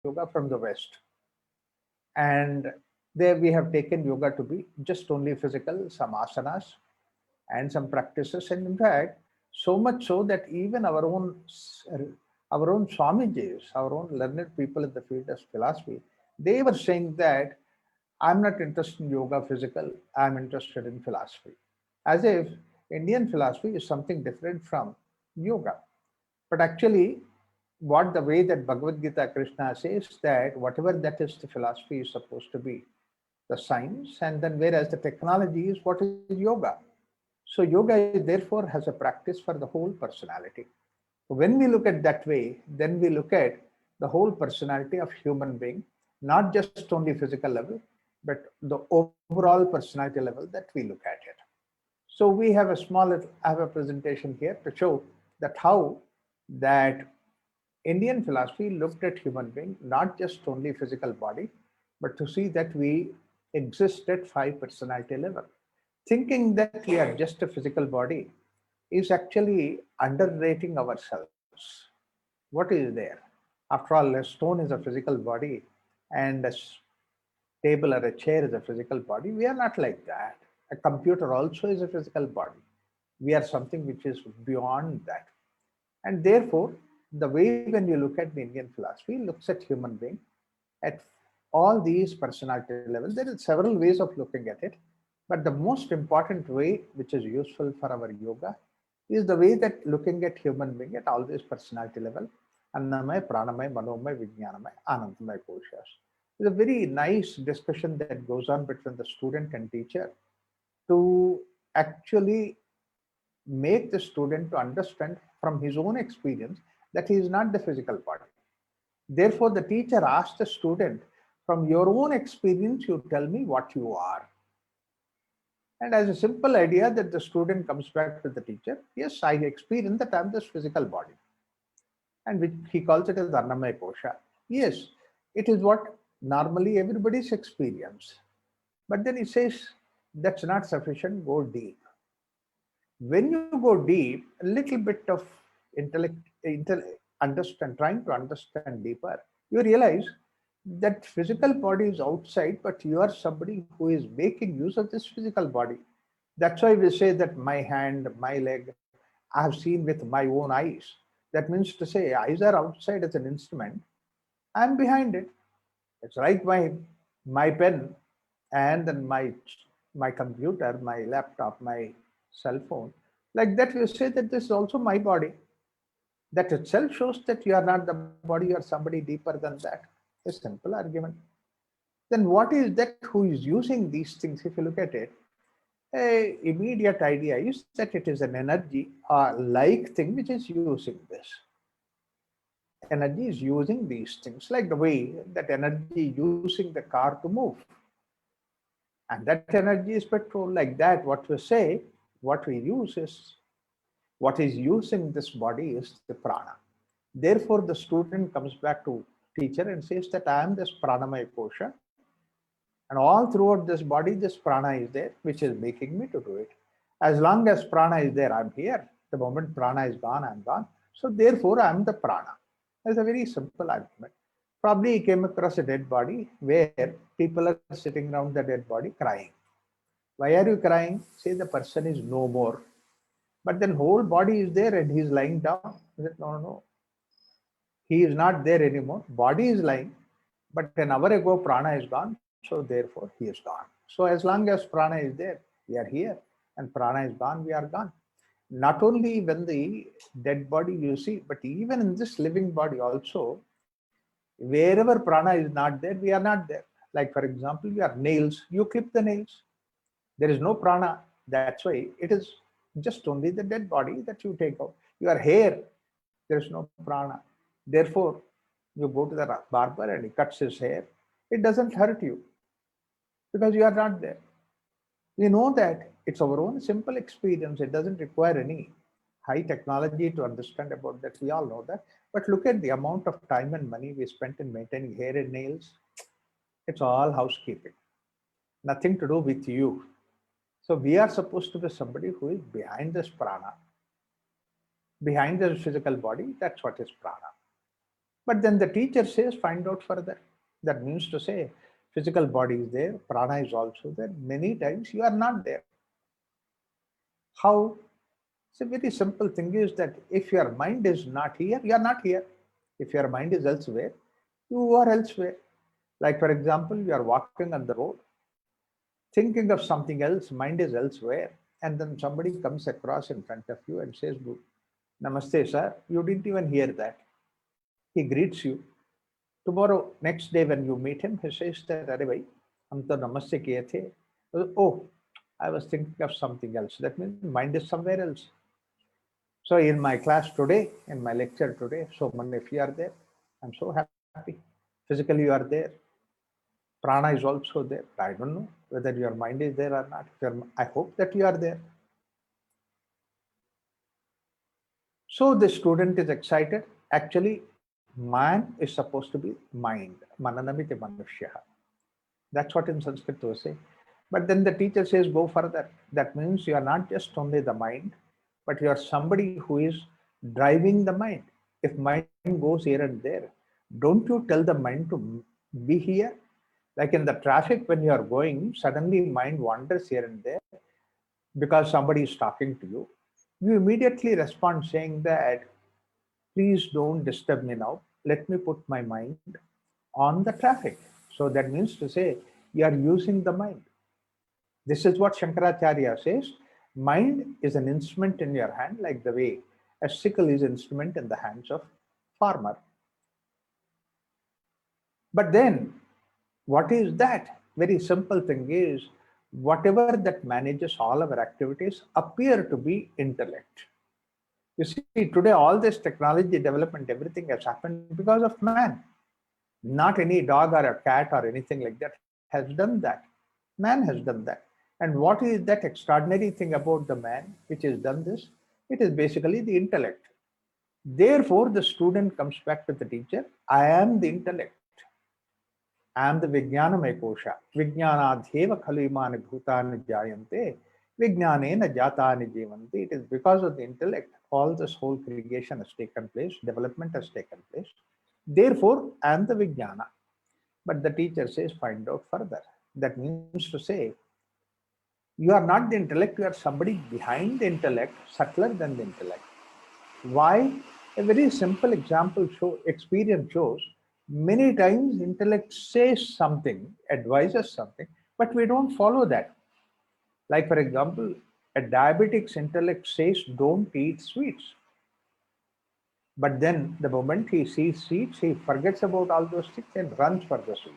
yoga from the West. And there we have taken yoga to be just only physical, some asanas and some practices. And in fact, so much so that even our own Swamijis, our own learned people in the field of philosophy, they were saying that I'm not interested in yoga physical, I'm interested in philosophy. As if Indian philosophy is something different from yoga. But actually, what the way that Bhagavad Gita Krishna says that whatever that is the philosophy is supposed to be the science, and then whereas the technology is what is yoga. So yoga is therefore has a practice for the whole personality. When we look at that way, then we look at the whole personality of human being, not just only physical level, but the overall personality level that we look at it. So we have I have a presentation here to show that how that Indian philosophy looked at human being not just only physical body, but to see that we exist at five personality level. Thinking that we are just a physical body is actually underrating ourselves. What is there? After all, a stone is a physical body and a table or a chair is a physical body. We are not like that. A computer also is a physical body. We are something which is beyond that. And therefore, the way when you look at the Indian philosophy looks at human being at all these personality levels. There are several ways of looking at it, but the most important way, which is useful for our yoga, is the way that looking at human being at all these personality level, Annamaya, Pranamaya, Manomaya, Vijnanamaya, Anandamaya koshas. It's a very nice discussion that goes on between the student and teacher to actually make the student to understand from his own experience that he is not the physical body. Therefore, the teacher asks the student, from your own experience, you tell me what you are. And as a simple idea that the student comes back to the teacher, yes, I experience that I'm this physical body. And which he calls it as Annamaya Kosha. Yes, it is what normally everybody's experience. But then he says, that's not sufficient, go deep. When you go deep, a little bit of intellect, trying to understand deeper, you realize that physical body is outside, but you are somebody who is making use of this physical body. That's why we say that my hand, my leg, I have seen with my own eyes. That means to say, eyes are outside as an instrument. I'm behind it. It's like my pen, and then my computer, my laptop, my cell phone. Like that, we say that this is also my body. That itself shows that you are not the body, you are somebody deeper than that. A simple argument. Then what is that who is using these things? If you look at it, a immediate idea is that it is an energy like thing which is using this. Energy is using these things like the way that energy using the car to move. And that energy is petrol. Like that, what we say, what we use is, what is using this body is the prana. Therefore, the student comes back to teacher and says that I am this pranamaya kosha, and all throughout this body, this prana is there, which is making me to do it. As long as prana is there, I'm here. The moment prana is gone, I'm gone. So therefore, I'm the prana. That's a very simple argument. Probably he came across a dead body where people are sitting around the dead body crying. Why are you crying? Say the person is no more. But then whole body is there and he's lying down. He said, no, no, no. He is not there anymore. Body is lying, but an hour ago prana is gone, so therefore he is gone. So as long as prana is there, we are here, and prana is gone, we are gone. Not only when the dead body you see, but even in this living body also, wherever prana is not there, we are not there. Like for example, your nails, you clip the nails. There is no prana. That's why it is just only the dead body that you take out. Your hair, there is no prana. Therefore, you go to the barber and he cuts his hair. It doesn't hurt you because you are not there. We know that it's our own simple experience. It doesn't require any high technology to understand about that. We all know that. But look at the amount of time and money we spent in maintaining hair and nails. It's all housekeeping, nothing to do with you. So we are supposed to be somebody who is behind this prana, behind the physical body. That's what is prana. But then the teacher says, find out further. That means to say, physical body is there, prana is also there. Many times you are not there. How? It's a very simple thing is that if your mind is not here, you are not here. If your mind is elsewhere, you are elsewhere. Like, for example, you are walking on the road, thinking of something else, mind is elsewhere, and then somebody comes across in front of you and says, Namaste, sir. You didn't even hear that. He greets you. Tomorrow, next day, when you meet him, he says that, Arey bhai, hum to namaste kiye the. Oh, I was thinking of something else. That means mind is somewhere else. So in my class today, in my lecture today, so many of you are there. I'm so happy. Physically, you are there. Prana is also there. I don't know whether your mind is there or not. I hope that you are there. So the student is excited. Actually, man is supposed to be mind. Mananamiti manushya. That's what in Sanskrit we say. But then the teacher says, go further. That means you are not just only the mind, but you are somebody who is driving the mind. If mind goes here and there, don't you tell the mind to be here? Like in the traffic, when you are going, suddenly mind wanders here and there because somebody is talking to you. You immediately respond saying that, please don't disturb me now. Let me put my mind on the traffic. So that means to say, you are using the mind. This is what Shankaracharya says. Mind is an instrument in your hand, like the way a sickle is an instrument in the hands of farmer. But then, what is that? Very simple thing is, whatever that manages all our activities appear to be intellect. You see, today all this technology development, everything has happened because of man. Not any dog or a cat or anything like that has done that. Man has done that. And what is that extraordinary thing about the man which has done this? It is basically the intellect. Therefore, the student comes back to the teacher, I am the intellect. I am the Vijnanamaya Kosha. Vijnanadhyeva khalu imani bhutani jayante. Vijnanena jatani jivanti. It is because of the intellect all this whole creation has taken place, development has taken place. Therefore, I am the Vijnana. But the teacher says, find out further. That means to say, you are not the intellect, you are somebody behind the intellect, subtler than the intellect. Why? A very simple experience shows many times intellect says something, advises something, but we don't follow that. Like, for example, a diabetic's intellect says, don't eat sweets. But then the moment he sees sweets, he forgets about all those things and runs for the sweet.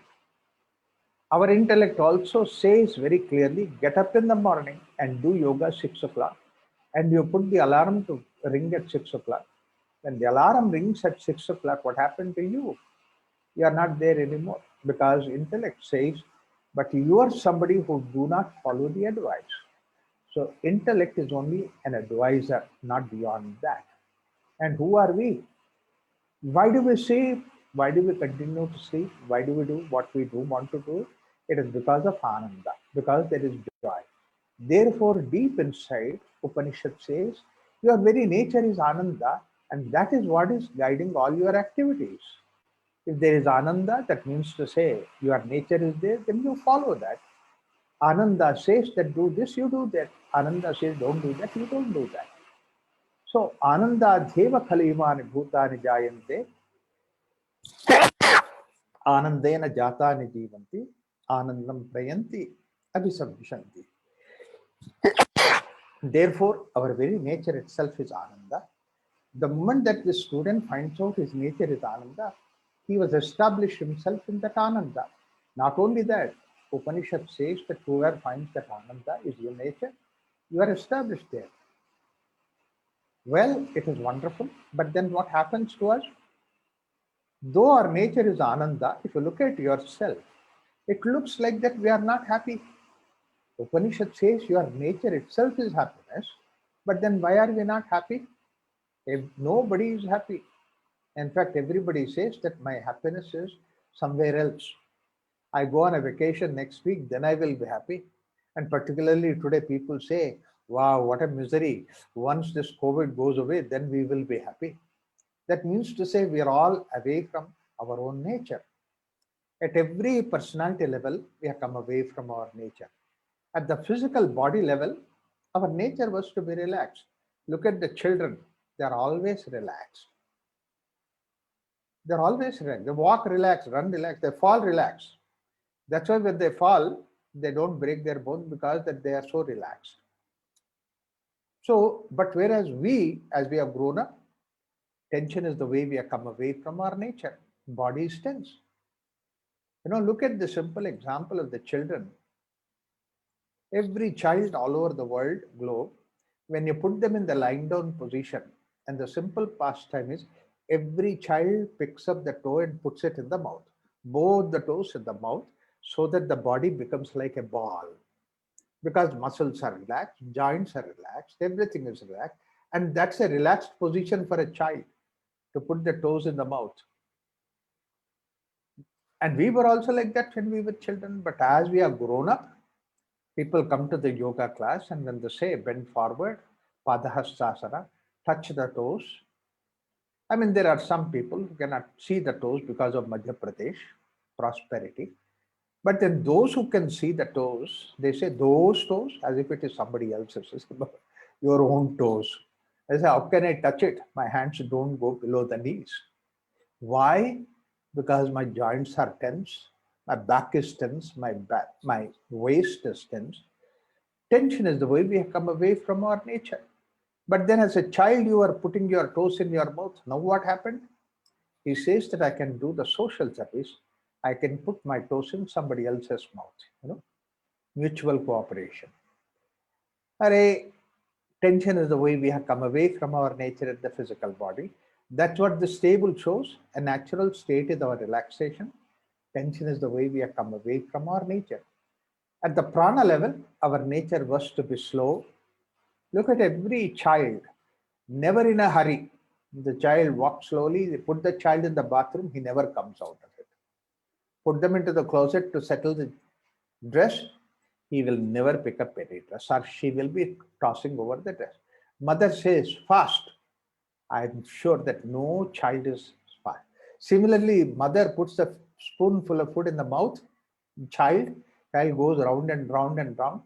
Our intellect also says very clearly, get up in the morning and do yoga 6 o'clock. And you put the alarm to ring at 6 o'clock. When the alarm rings at 6 o'clock, what happened to you? You are not there anymore because intellect says, but you are somebody who do not follow the advice. So intellect is only an advisor, not beyond that. And who are we? Why do we sleep? Why do we continue to sleep? Why do we do what we do want to do? It is because of Ananda, because there is joy. Therefore, deep inside, Upanishad says, your very nature is Ananda, and that is what is guiding all your activities. If there is Ananda, that means to say your nature is there, then you follow that. Ananda says that do this, you do that. Ananda says don't do that, you don't do that. So, Ananda Deva Khalimani Bhutani Jayante, Anandena Jatani Jivanti, Anandam Prayanti, Abhisambhishanti. Therefore, our very nature itself is Ananda. The moment that the student finds out his nature is Ananda, he was established himself in that Ananda. Not only that, Upanishad says that whoever finds that Ananda is your nature, you are established there. Well, it is wonderful, but then what happens to us? Though our nature is Ananda, if you look at yourself, it looks like that we are not happy. Upanishad says your nature itself is happiness, but then why are we not happy? If nobody is happy. In fact, everybody says that my happiness is somewhere else. I go on a vacation next week, then I will be happy. And particularly today, people say, wow, what a misery. Once this COVID goes away, then we will be happy. That means to say we are all away from our own nature. At every personality level, we have come away from our nature. At the physical body level, our nature was to be relaxed. Look at the children, they are always relaxed. They're always relaxed. They walk relaxed, run relaxed, they fall relaxed. That's why when they fall, they don't break their bones because that they are so relaxed. So, but whereas we, as we have grown up, tension is the way we have come away from our nature. Body is tense. Look at the simple example of the children. Every child all over the world, globe, when you put them in the lying down position, and the simple pastime is every child picks up the toe and puts it in the mouth, both the toes in the mouth, so that the body becomes like a ball. Because muscles are relaxed, joints are relaxed, everything is relaxed, and that's a relaxed position for a child to put the toes in the mouth. And we were also like that when we were children, but as we have grown up, people come to the yoga class and when they say bend forward, Padahastasana, touch the toes. I mean, there are some people who cannot see the toes because of Madhya Pradesh prosperity. But then those who can see the toes, they say those toes as if it is somebody else's, it's your own toes. I say, how can I touch it? My hands don't go below the knees. Why? Because my joints are tense, my back is tense, my waist is tense. Tension is the way we have come away from our nature. But then as a child, you are putting your toes in your mouth. Now what happened? He says that I can do the social service. I can put my toes in somebody else's mouth. Mutual cooperation. Array, tension is the way we have come away from our nature at the physical body. That's what this table shows. A natural state is our relaxation. Tension is the way we have come away from our nature. At the prana level, our nature was to be slow. Look at every child, never in a hurry. The child walks slowly, they put the child in the bathroom, he never comes out of it. Put them into the closet to settle the dress, he will never pick up any dress or she will be tossing over the dress. Mother says, fast. I'm sure that no child is fast. Similarly, mother puts a spoonful of food in the mouth, child, child goes round and round and round.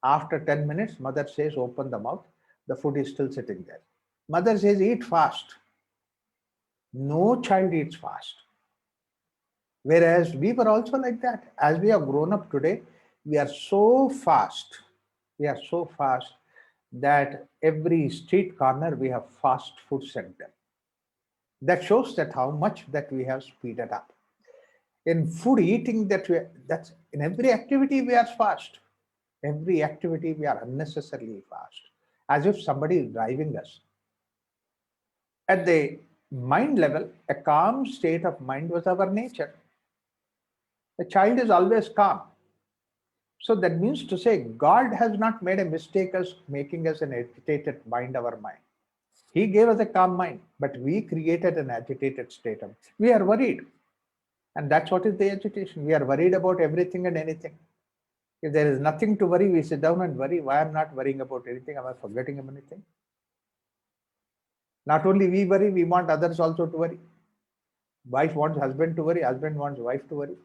After 10 minutes, mother says, open the mouth. The food is still sitting there. Mother says, eat fast. No child eats fast. Whereas we were also like that. As we have grown up today, we are so fast. We are so fast that every street corner we have fast food center. That shows that how much that we have speeded up. In food eating, that's in every activity we are fast. Every activity we are unnecessarily fast, as if somebody is driving us. At the mind level, a calm state of mind was our nature. The child is always calm. So that means to say, God has not made a mistake as making us an agitated mind, our mind. He gave us a calm mind, but we created an agitated state of. We are worried. And that's what is the agitation. We are worried about everything and anything. If there is nothing to worry, we sit down and worry. Why I'm not worrying about anything? Am I forgetting anything? Not only we worry, we want others also to worry. Wife wants husband to worry, husband wants wife to worry.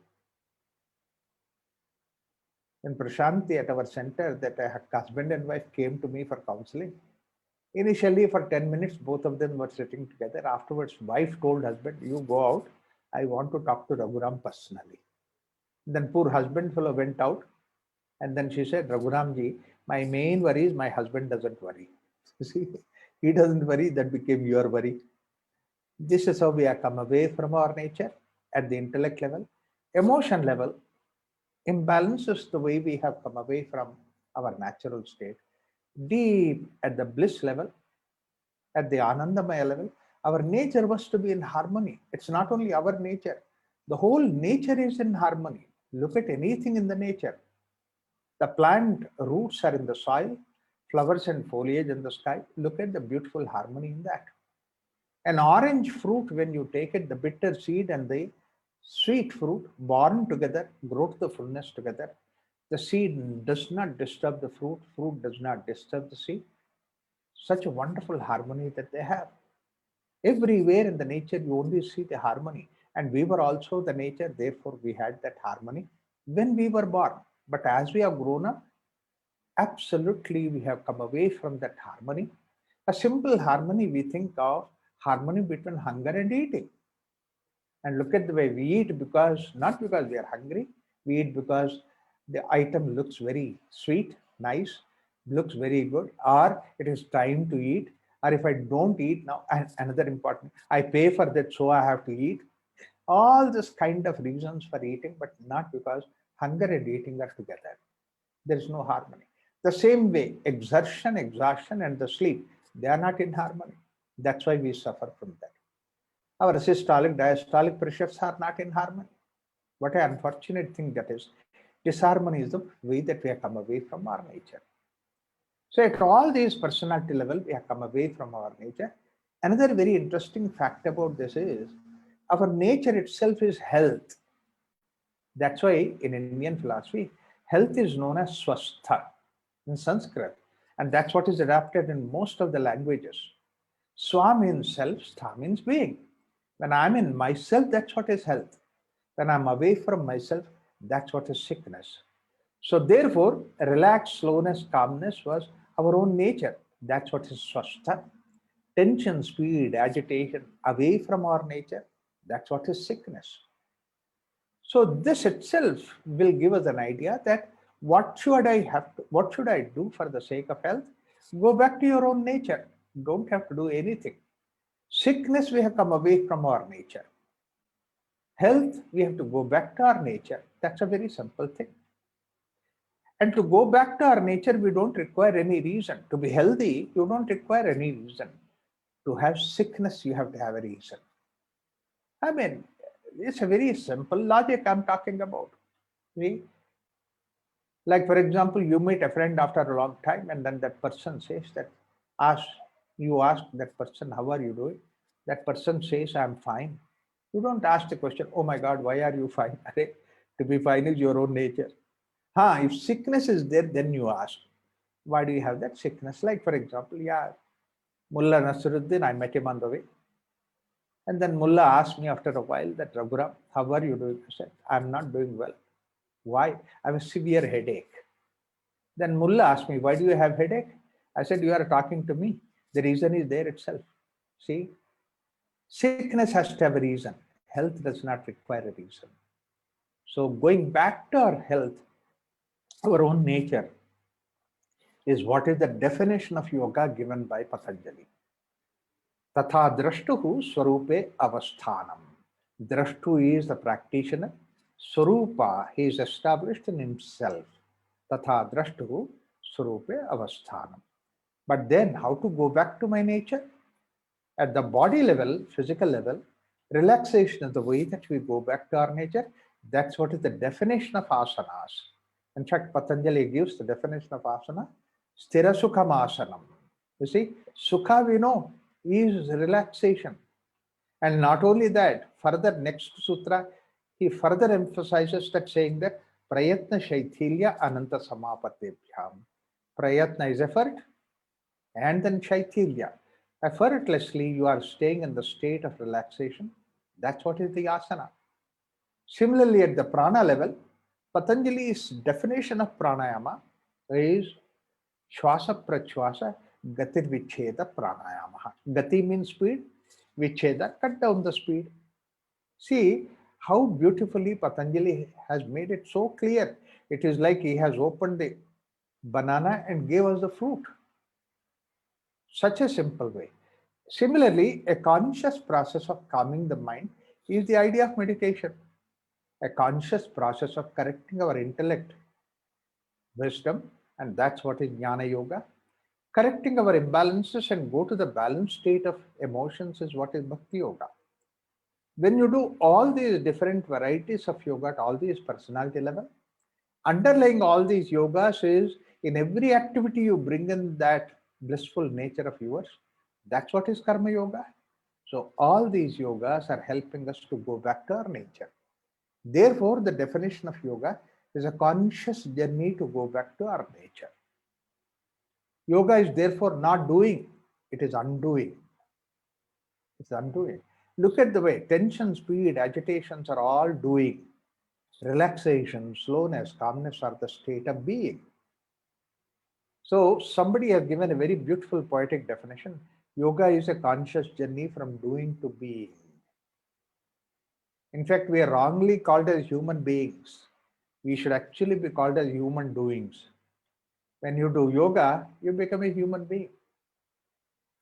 In Prashanti at our center, that husband and wife came to me for counseling. Initially, for 10 minutes, both of them were sitting together. Afterwards, wife told husband, you go out. I want to talk to Raghuram personally. Then poor husband fellow went out. And then she said, Raghuramji, my main worry is my husband doesn't worry. See, he doesn't worry, that became your worry. This is how we have come away from our nature at the intellect level. Emotion level, imbalance is the way we have come away from our natural state. Deep at the bliss level, at the Anandamaya level, our nature was to be in harmony. It's not only our nature, the whole nature is in harmony. Look at anything in the nature. The plant roots are in the soil, flowers and foliage in the sky. Look at the beautiful harmony in that. An orange fruit, when you take it, the bitter seed and the sweet fruit born together, grow to the fullness together. The seed does not disturb the fruit, fruit does not disturb the seed. Such a wonderful harmony that they have. Everywhere in the nature, you only see the harmony. And we were also the nature, therefore, we had that harmony when we were born. But as we have grown up, absolutely we have come away from that harmony. A simple harmony, we think of harmony between hunger and eating. And look at the way we eat, because not because we are hungry, we eat because the item looks very sweet, nice, looks very good, or it is time to eat, or if I don't eat now, and another important, I pay for that, so I have to eat. All this kind of reasons for eating, but not because hunger and eating are together. There is no harmony. The same way, exertion, exhaustion, and the sleep, they are not in harmony. That's why we suffer from that. Our systolic, diastolic pressures are not in harmony. What an unfortunate thing that is. Disharmony is the way that we have come away from our nature. So at all these personality level, we have come away from our nature. Another very interesting fact about this is our nature itself is health. That's why in Indian philosophy, health is known as swastha in Sanskrit. And that's what is adapted in most of the languages. Swa means self, stha means being. When I'm in myself, that's what is health. When I'm away from myself, that's what is sickness. So therefore, relaxed, slowness, calmness was our own nature. That's what is swastha. Tension, speed, agitation, away from our nature, that's what is sickness. So this itself will give us an idea that what should I do for the sake of health? Go back to your own nature. Don't have to do anything. Sickness, we have come away from our nature. Health, we have to go back to our nature. That's a very simple thing. And to go back to our nature, we don't require any reason. To be healthy, you don't require any reason. To have sickness, you have to have a reason. I mean, it's a very simple logic I'm talking about. See? Like, for example, you meet a friend after a long time, and then that person says that, ask, you ask that person, how are you doing? That person says, I'm fine. You don't ask the question, oh my God, why are you fine? To be fine is your own nature. If sickness is there, then you ask, why do you have that sickness? Like, for example, Mullah Nasruddin, I met him on the way. And then Mullah asked me after a while that, Raghuram, how are you doing? I said, I'm not doing well. Why? I have a severe headache. Then Mullah asked me, why do you have headache? I said, you are talking to me. The reason is there itself. See, sickness has to have a reason. Health does not require a reason. So going back to our health, our own nature, is what is the definition of yoga given by Patanjali. Tatha drashtuhu swarupe avasthanam. Drashtu is the practitioner. Swarupa, he is established in himself. Tatha drashtuhu swarupe avasthanam. But then how to go back to my nature? At the body level, physical level, relaxation is the way that we go back to our nature. That's what is the definition of asanas. In fact, Patanjali gives the definition of asana, sthira sukham asanam. You see, sukha we know is relaxation. And not only that, further next sutra, he further emphasizes that saying that prayatna shaithilya ananta samapatebhyam. Prayatna is effort, and then shaithilya. Effortlessly, you are staying in the state of relaxation. That's what is the asana. Similarly, at the prana level, Patanjali's definition of pranayama is Shwasa Prachwasa Gatir Vicheda Pranayama. Gati means speed, Vicheda, cut down the speed. See how beautifully Patanjali has made it so clear. It is like he has opened the banana and gave us the fruit. Such a simple way. Similarly, a conscious process of calming the mind is the idea of meditation. A conscious process of correcting our intellect, wisdom, and that's what is Jnana Yoga. Correcting our imbalances and go to the balanced state of emotions is what is Bhakti Yoga. When you do all these different varieties of yoga at all these personality level, underlying all these yogas is in every activity you bring in that blissful nature of yours. That's what is Karma Yoga. So all these yogas are helping us to go back to our nature. Therefore, the definition of yoga is a conscious journey to go back to our nature. Yoga is therefore not doing, it is undoing. It's undoing. Look at the way tension, speed, agitations are all doing. Relaxation, slowness, calmness are the state of being. So somebody has given a very beautiful poetic definition. Yoga is a conscious journey from doing to being. In fact, we are wrongly called as human beings. We should actually be called as human doings. When you do yoga, you become a human being.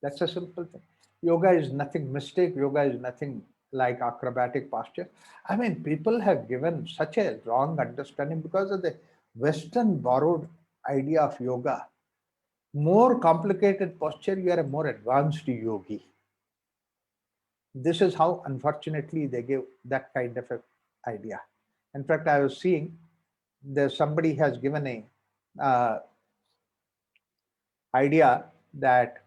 That's a simple thing. Yoga is nothing mystic. Yoga is nothing like acrobatic posture. I mean, people have given such a wrong understanding because of the Western borrowed idea of yoga. More complicated posture, you are a more advanced yogi. This is how, unfortunately, they give that kind of a idea. In fact, I was seeing there somebody has given a idea that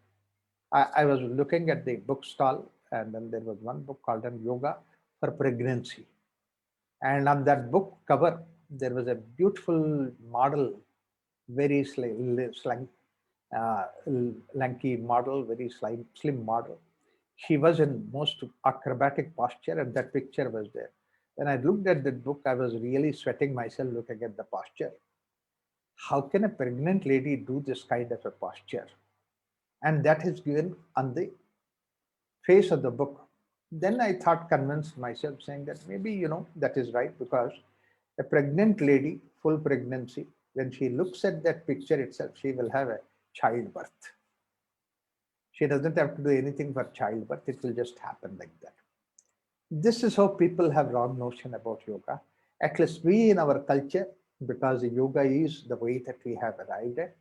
I was looking at the bookstall, and then there was one book called Yoga for Pregnancy. And on that book cover, there was a beautiful model, very lanky model, very slim model. She was in most acrobatic posture, and that picture was there. When I looked at that book, I was really sweating myself looking at the posture. How can a pregnant lady do this kind of a posture? And that is given on the face of the book. Then I thought, convinced myself, saying that maybe, that is right, because a pregnant lady, full pregnancy, when she looks at that picture itself, she will have a childbirth. She doesn't have to do anything for childbirth, it will just happen like that. This is how people have wrong notion about yoga. At least we in our culture, because yoga is the way that we have arrived at,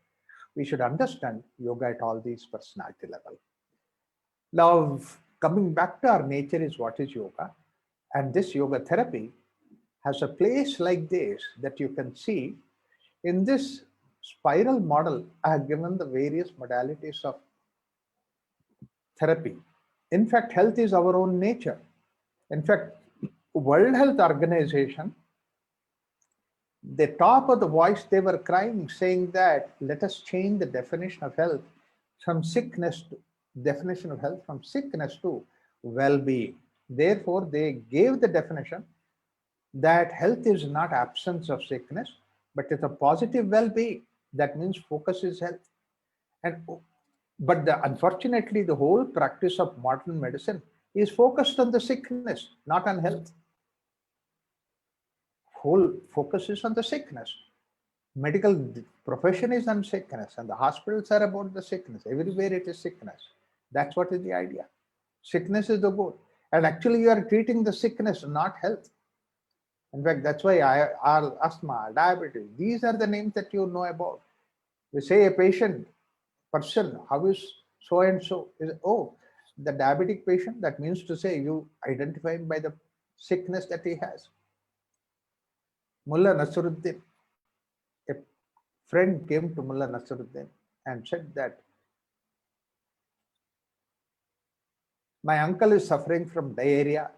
we should understand yoga at all these personality level. Now, coming back to our nature is what is yoga. And this yoga therapy has a place like this that you can see in this spiral model. I have given the various modalities of therapy. In fact, health is our own nature. In fact, World Health Organization, the top of the voice, they were crying, saying that let us change the definition of health from sickness to definition of health from sickness to well-being. Therefore, they gave the definition that health is not absence of sickness, but it's a positive well-being. That means focus is health. And but unfortunately, the whole practice of modern medicine is focused on the sickness, not on health. Whole focus is on the sickness. Medical profession is on sickness, and the hospitals are about the sickness. Everywhere it is sickness. That's what is the idea. Sickness is the goal. And actually, you are treating the sickness, not health. In fact, that's why asthma, diabetes, these are the names that you know about. We say a person, how is so and so? Is, oh, the diabetic patient, that means to say you identify him by the sickness that he has. Mullah Nasruddin, a friend came to Mullah Nasruddin and said that my uncle is suffering from diarrhea.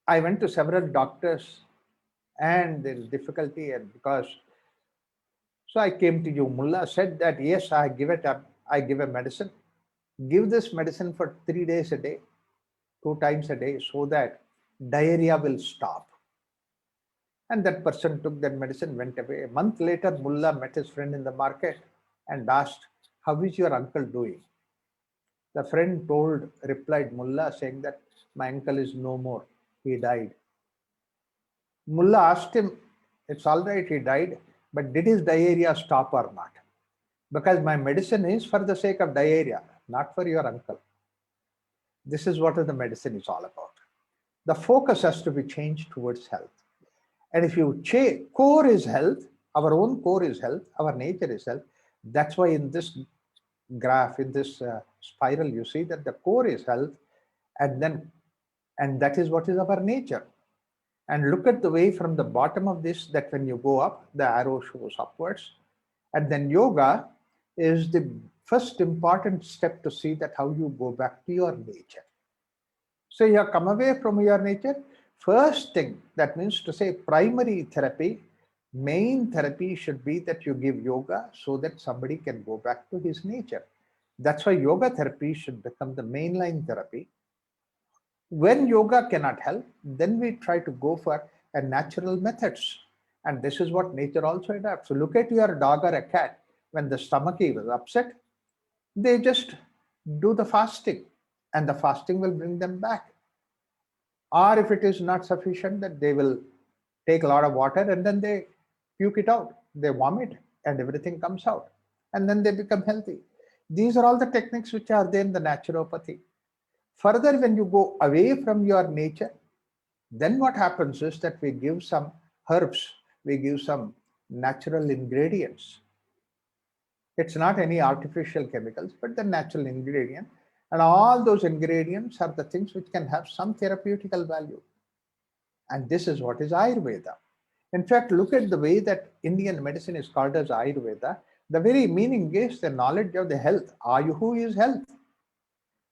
I went to several doctors and there is difficulty, and because so I came to you. Mullah said that yes, I give it up. I give a medicine. Give this medicine for 3 days a day, 2 times a day, so that diarrhea will stop. And that person took that medicine, went away. A month later, Mullah met his friend in the market and asked, how is your uncle doing? The friend replied Mullah, saying that my uncle is no more. He died. Mullah asked him, it's all right, he died, but did his diarrhea stop or not? Because my medicine is for the sake of diarrhea, not for your uncle. This is what the medicine is all about. The focus has to be changed towards health. And if you core is health, our own core is health, our nature is health. That's why in this graph, in this spiral, you see that the core is health, and that is what is our nature. And look at the way from the bottom of this, that when you go up, the arrow shows upwards. And then yoga is the first important step to see that how you go back to your nature. So you have come away from your nature. First thing, that means to say primary therapy, main therapy should be that you give yoga so that somebody can go back to his nature. That's why yoga therapy should become the mainline therapy. When yoga cannot help, then we try to go for a natural methods. And this is what nature also adapts. So look at your dog or a cat. When the stomach is upset, they just do the fasting, and the fasting will bring them back. Or if it is not sufficient, that they will take a lot of water and then they puke it out. They vomit and everything comes out. And then they become healthy. These are all the techniques which are there in the naturopathy. Further, when you go away from your nature, then what happens is that we give some herbs, we give some natural ingredients. It's not any artificial chemicals, but the natural ingredient. And all those ingredients are the things which can have some therapeutical value. And this is what is Ayurveda. In fact, look at the way that Indian medicine is called as Ayurveda. The very meaning is the knowledge of the health. Ayuhu is health.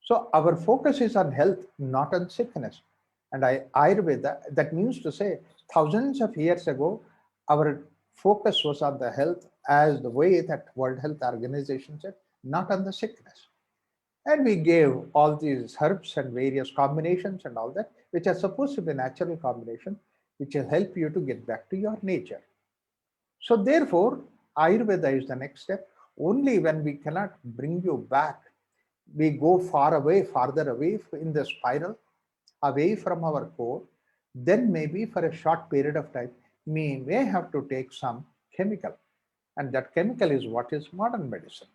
So our focus is on health, not on sickness. And Ayurveda, that means to say, thousands of years ago, our focus was on the health as the way that World Health Organization said, not on the sickness. And we gave all these herbs and various combinations and all that, which are supposed to be natural combination, which will help you to get back to your nature. So therefore, Ayurveda is the next step. Only when we cannot bring you back, we go far away, farther away in the spiral, away from our core, then maybe for a short period of time, we may have to take some chemical. And that chemical is what is modern medicine.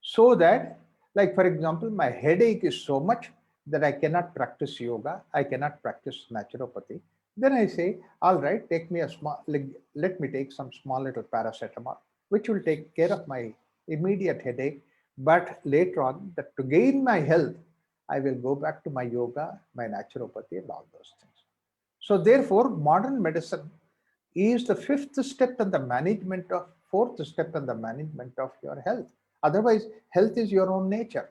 So that, like for example, my headache is so much that I cannot practice yoga, I cannot practice naturopathy. Then I say, all right, take me a small, like, let me take some small little paracetamol, which will take care of my immediate headache. But later on, that to gain my health, I will go back to my yoga, my naturopathy, and all those things. So therefore, modern medicine is the fifth step in the management of, fourth step in the management of your health. Otherwise, health is your own nature.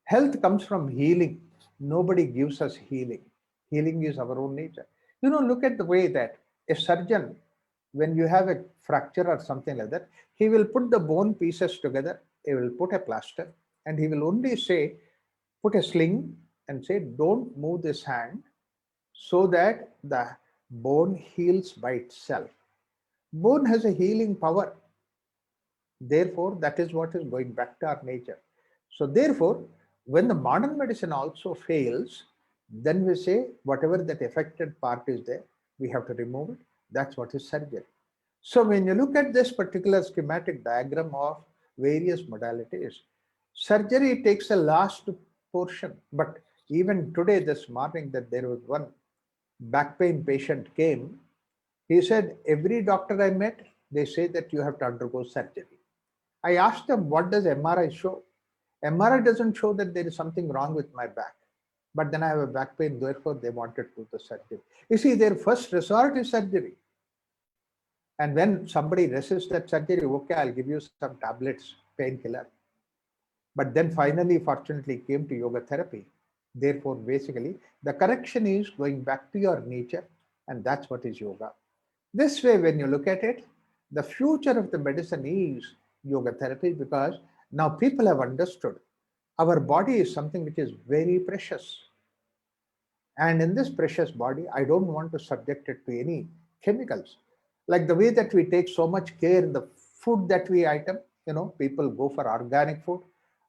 Health comes from healing. Nobody gives us healing. Healing is our own nature. Look at the way that a surgeon, when you have a fracture or something like that, he will put the bone pieces together, he will put a plaster, and he will only say, put a sling and say, don't move this hand so that the bone heals by itself. Bone has a healing power. Therefore, that is what is going back to our nature. So therefore, when the modern medicine also fails, then we say whatever that affected part is there, we have to remove it. That's what is surgery. So when you look at this particular schematic diagram of various modalities, surgery takes a last portion. But even today, this morning, that there was one back pain patient came, he said, every doctor I met, they say that you have to undergo surgery. I asked them, what does MRI show? MRI doesn't show that there is something wrong with my back. But then I have a back pain, therefore they wanted to do the surgery. You see, their first resort is surgery. And when somebody resists that surgery, okay, I'll give you some tablets, painkiller. But then finally, fortunately, came to yoga therapy. Therefore, basically, the correction is going back to your nature, and that's what is yoga. This way, when you look at it, the future of the medicine is yoga therapy, because now people have understood our body is something which is very precious. And in this precious body, I don't want to subject it to any chemicals. Like the way that we take so much care in the food that we item, people go for organic food,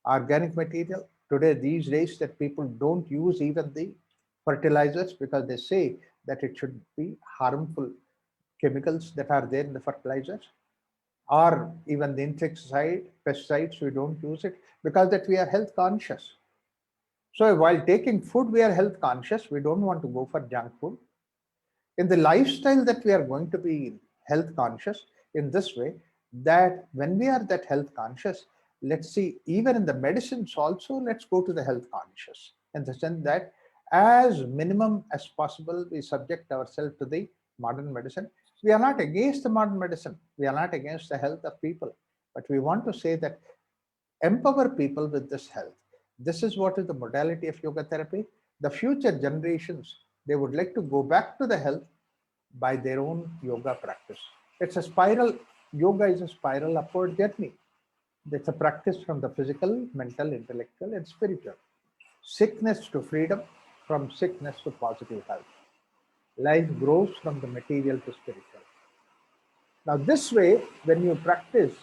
organic material. Today, these days, that people don't use even the fertilizers because they say that it should be harmful chemicals that are there in the fertilizers, or even the insecticide, pesticides, we don't use it because that we are health conscious. So while taking food, we are health conscious. We don't want to go for junk food. In the lifestyle that we are going to be health conscious in this way, that when we are that health conscious, let's see, even in the medicines also, let's go to the health conscious in the sense that as minimum as possible, we subject ourselves to the modern medicine. We are not against the modern medicine. We are not against the health of people, but we want to say that empower people with this health. This is what is the modality of yoga therapy. The future generations, they would like to go back to the health by their own yoga practice. It's a spiral, yoga is a spiral upward journey. It's a practice from the physical, mental, intellectual, and spiritual. Sickness to freedom, from sickness to positive health. Life grows from the material to spiritual. Now, this way, when you practice,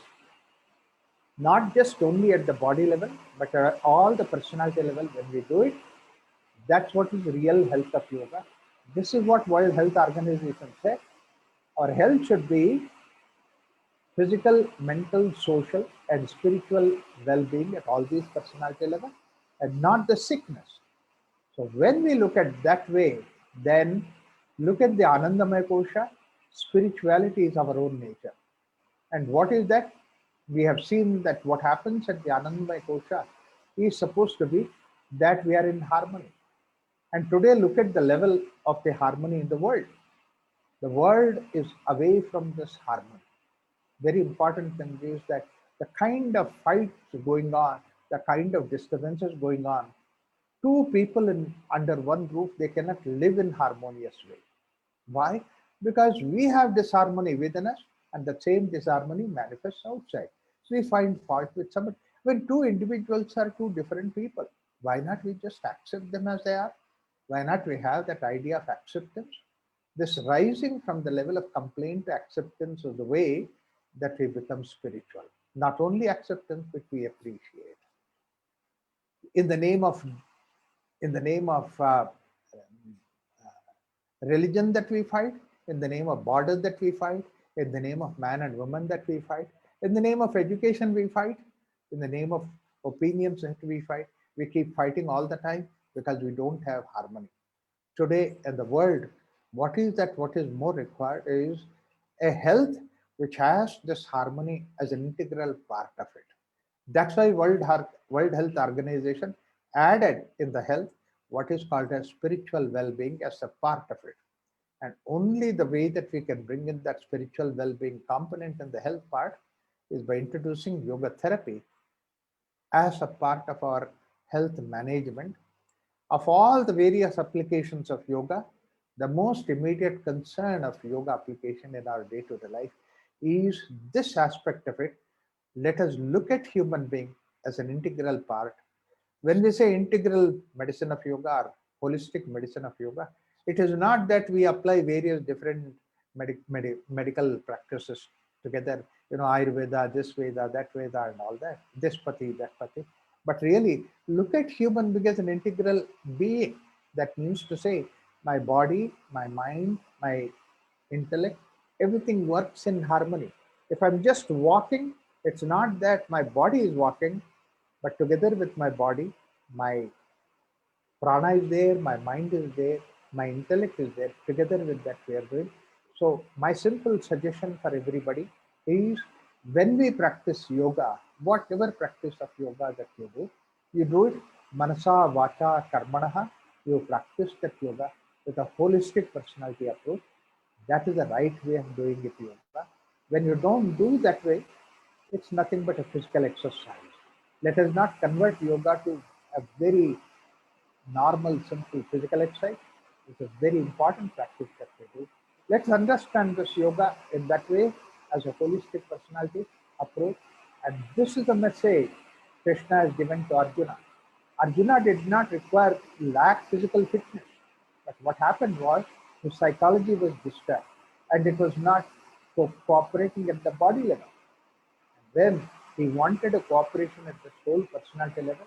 not just only at the body level, but at all the personality level, when we do it, that's what is real health of yoga. This is what World Health Organization said. Our health should be physical, mental, social, and spiritual well-being at all these personality level, and not the sickness. So when we look at that way, then look at the Anandamaya Kosha. Spirituality is our own nature. And what is that? We have seen that what happens at the Anandamaya Kosha is supposed to be that we are in harmony. And today, look at the level of the harmony in the world. The world is away from this harmony. Very important thing is that the kind of fights going on, the kind of disturbances going on, two people in under one roof, they cannot live in harmonious way. Why? Because we have disharmony within us, and the same disharmony manifests outside. So we find fault with somebody. When two individuals are two different people, why not we just accept them as they are? Why not we have that idea of acceptance? This rising from the level of complaint to acceptance is the way that we become spiritual. Not only acceptance, but we appreciate. In the name of religion that we fight, in the name of borders that we fight, in the name of man and woman that we fight, in the name of education we fight, in the name of opinions that we fight. We keep fighting all the time because we don't have harmony. Today in the world, what is that? What is more required is a health which has this harmony as an integral part of it. That's why World Health Organization added in the health what is called as spiritual well-being as a part of it. And only the way that we can bring in that spiritual well-being component in the health part is by introducing yoga therapy as a part of our health management. Of all the various applications of yoga, the most immediate concern of yoga application in our day-to-day life is this aspect of it. Let us look at human being as an integral part. When we say integral medicine of yoga or holistic medicine of yoga, it is not that we apply various different medical practices together, Ayurveda, this Veda, that Veda, and all that, this Pati, that Pati. But really, look at human being as an integral being. That means to say, my body, my mind, my intellect, everything works in harmony. If I'm just walking, it's not that my body is walking, but together with my body, my prana is there, my mind is there, my intellect is there, together with that we are doing. So my simple suggestion for everybody is when we practice yoga, whatever practice of yoga that you do it manasa, vacha, karmanaha, you practice that yoga with a holistic personality approach. That is the right way of doing it yoga. When you don't do that way, it's nothing but a physical exercise. Let us not convert yoga to a very normal, simple physical exercise. It's a very important practice that we do. Let's understand this yoga in that way as a holistic personality approach. And this is the message Krishna has given to Arjuna. Arjuna did not require lack physical fitness. But what happened was his psychology was disturbed and it was not cooperating at the body level. When he wanted a cooperation at the soul personality level,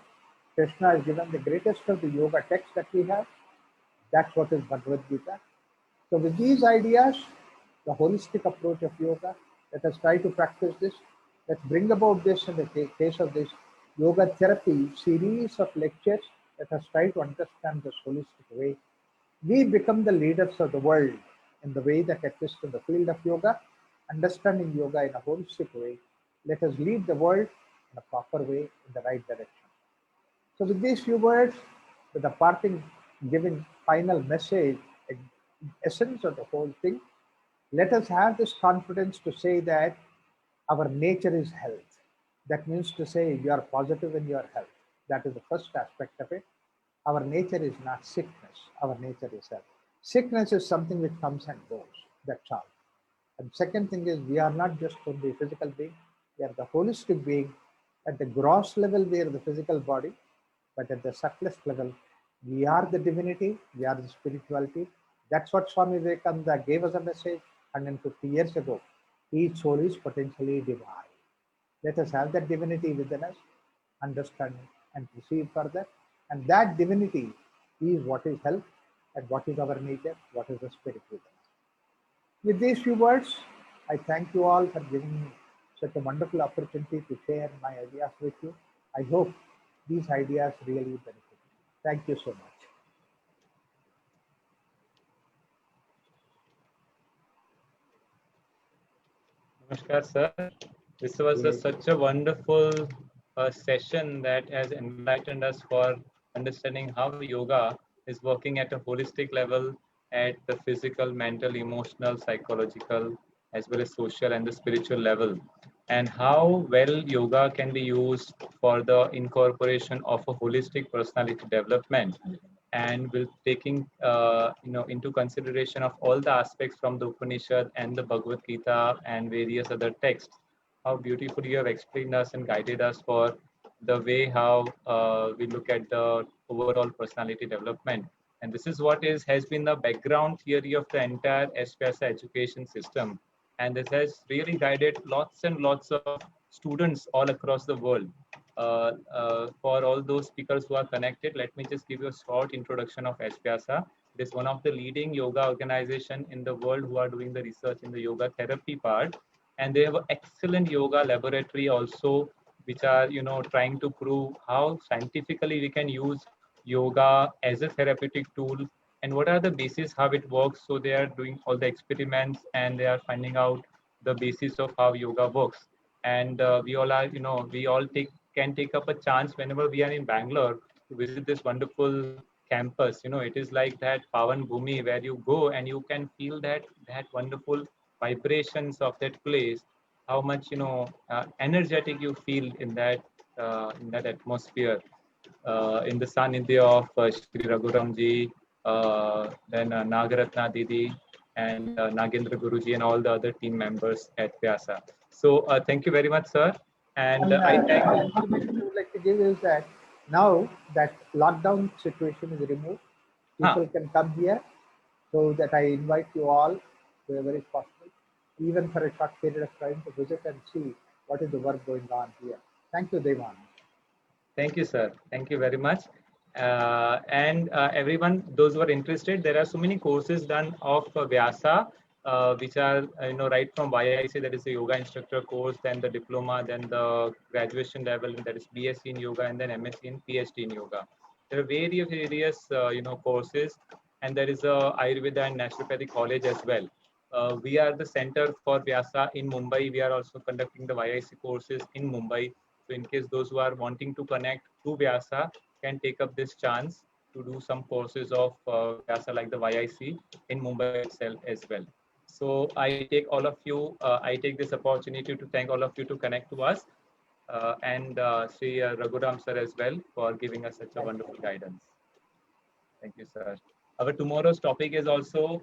Krishna has given the greatest of the yoga texts that we have. That's what is Bhagavad Gita. So with these ideas, the holistic approach of yoga, let us try to practice this. Let's bring about this in the case of this yoga therapy series of lectures. Let us try to understand this holistic way. We become the leaders of the world in the way that exists in the field of yoga, understanding yoga in a holistic way. Let us lead the world in a proper way in the right direction. So with these few words, with the parting, giving final message, essence of the whole thing, let us have this confidence to say that our nature is health. That means to say you are positive in your health. That is the first aspect of it. Our nature is not sickness. Our nature is health. Sickness is something which comes and goes. That's all. And second thing is we are not just only physical being. We are the holistic being At the gross level, we are the physical body, but at the subtlest level, we are the divinity, we are the spirituality. That's what Swami Vivekananda gave us a message 150 years ago. Each soul is potentially divine. Let us have that divinity within us, understand and receive further. And that divinity is what is health and what is our nature, what is the spirit within us. With these few words, I thank you all for giving me such a wonderful opportunity to share my ideas with you. I hope these ideas really benefit you. Thank you so much. Namaskar, sir. This was Yes. such a wonderful session that has enlightened us for understanding how yoga is working at a holistic level, at the physical, mental, emotional, psychological, as well as social and the spiritual level, and how well yoga can be used for the incorporation of a holistic personality development, and will taking into consideration of all the aspects from the Upanishad and the Bhagavad Gita and various other texts. How beautifully you have explained us and guided us for the way how we look at the overall personality development. And this is what has been the background theory of the entire SPSA education system. And this has really guided lots and lots of students all across the world. For all those speakers who are connected, let me just give you a short introduction of SPSA. It is one of the leading yoga organization in the world who are doing the research in the yoga therapy part, and they have an excellent yoga laboratory also, which are trying to prove how scientifically we can use yoga as a therapeutic tool and what are the basis how it works. So they are doing all the experiments and they are finding out the basis of how yoga works. And we all are we all can take up a chance whenever we are in Bangalore to visit this wonderful campus. It is like that Pavan Bhumi where you go and you can feel that wonderful vibrations of that place, how much energetic you feel in that atmosphere, in the Sanidhya of Shri Raghuramji, then Nagaratna Didi, and Nagendra Guruji, and all the other team members at Vyasa. So thank you very much, sir. And One I thank. information I would like to give is that now that lockdown situation is removed, Huh, people can come here. So that I invite you all wherever is possible, even for a short period of time, to visit and see what is the work going on here. Thank you, Devan. thank you, sir. Thank you very much. And everyone, those who are interested, there are so many courses done of Vyasa, which are right from YIC, that is the yoga instructor course, then the diploma, then the graduation level, that is BSc in yoga, and then MSc in PhD in yoga. There are various courses, and there is a Ayurveda and Naturopathy college as well. We are the center for Vyasa in Mumbai. We are also conducting the YIC courses in Mumbai. So in case those who are wanting to connect to Vyasa can take up this chance to do some courses of Vyasa like the YIC in Mumbai itself as well. So I take this opportunity to thank all of you to connect to us, and Sri Raghuram sir as well for giving us such a wonderful guidance. Thank you, sir. Our tomorrow's topic is also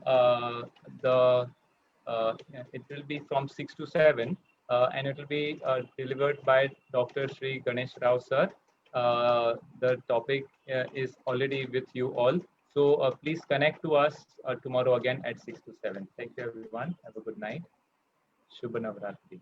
it will be from 6 to 7, and it will be delivered by Dr. Sri Ganesh Rao sir. The topic is already with you all. So please connect to us tomorrow again at 6 to 7. Thank you, everyone. Have a good night. Shubha Navratri.